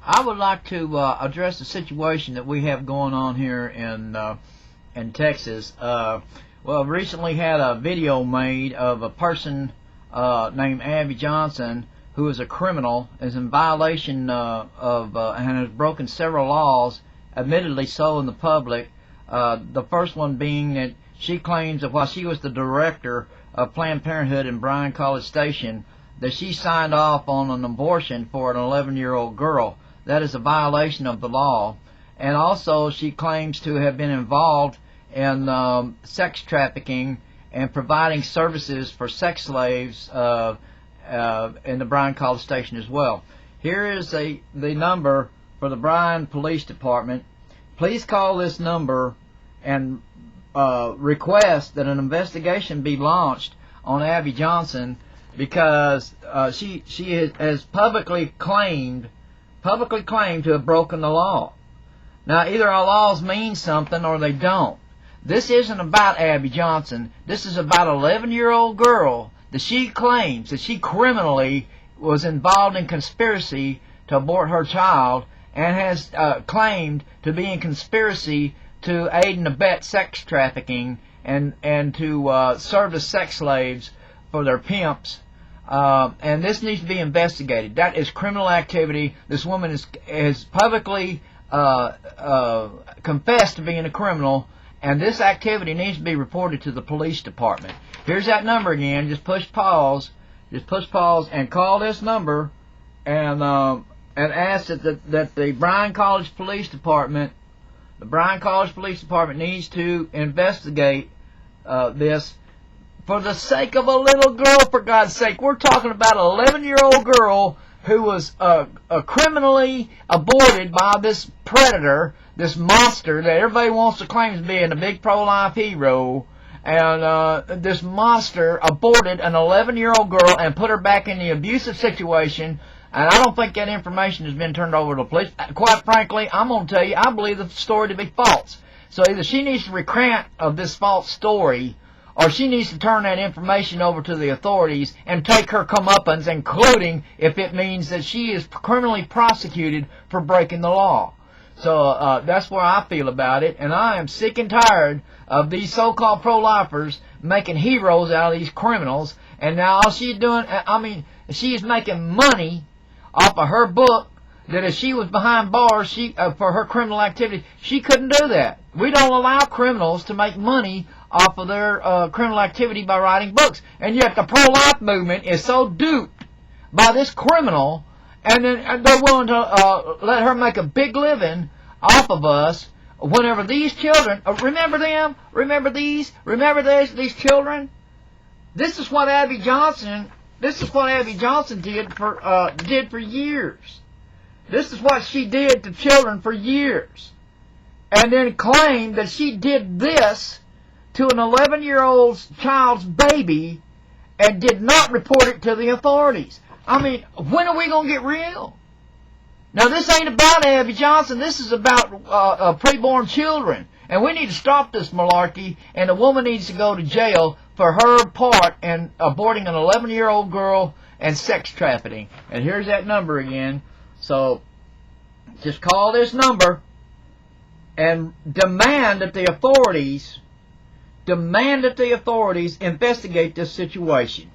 I would like to address the situation that we have going on here in Texas. Well, recently had a video made of a person named Abby Johnson, who is a criminal, is in violation and has broken several laws, admittedly so in the public. The first one being that she claims that while she was the director of Planned Parenthood in Bryan College Station, that she signed off on an abortion for an 11-year-old girl. That is a violation of the law. And also she claims to have been involved in sex trafficking and providing services for sex slaves in the Bryan College Station as well. Here is the number for the Bryan Police Department. Please call this number and request that an investigation be launched on Abby Johnson, because she has publicly claimed to have broken the law. Now, either our laws mean something or they don't. This isn't about Abby Johnson. This is about an 11-year-old girl that she claims that she criminally was involved in conspiracy to abort her child, and has claimed to be in conspiracy to aid and abet sex trafficking and to serve as sex slaves for their pimps. And this needs to be investigated. That is criminal activity. This woman has publicly confessed to being a criminal, and this activity needs to be reported to the police department. Here's that number again. Just push pause. Just push pause and call this number and ask that the Bryan College Police Department, needs to investigate this for the sake of a little girl, for God's sake. We're talking about an 11-year-old girl who was criminally aborted by this predator, this monster that everybody wants to claim as being a big pro-life hero. And this monster aborted an 11-year-old girl and put her back in the abusive situation. And I don't think that information has been turned over to the police. Quite frankly, I'm going to tell you, I believe the story to be false. So either she needs to recant of this false story, or she needs to turn that information over to the authorities and take her comeuppance, including if it means that she is criminally prosecuted for breaking the law. So that's where I feel about it, and I am sick and tired of these so-called pro-lifers making heroes out of these criminals. And now all she's doing, she is making money off of her book, that if she was behind bars for her criminal activity, she couldn't do that. We don't allow criminals to make money off of their criminal activity by writing books. And yet the pro-life movement is so duped by this criminal, and then they're willing to let her make a big living off of us, whenever these children, remember them? Remember these children? This is what Abby Johnson did for years. This is what she did to children for years. And then claimed that she did this to an 11-year-old child's baby and did not report it to the authorities. I mean, when are we going to get real? Now, this ain't about Abby Johnson. This is about preborn children. And we need to stop this malarkey, and the woman needs to go to jail for her part in aborting an 11-year-old girl and sex trafficking. And here's that number again. So just call this number and demand that the authorities investigate this situation.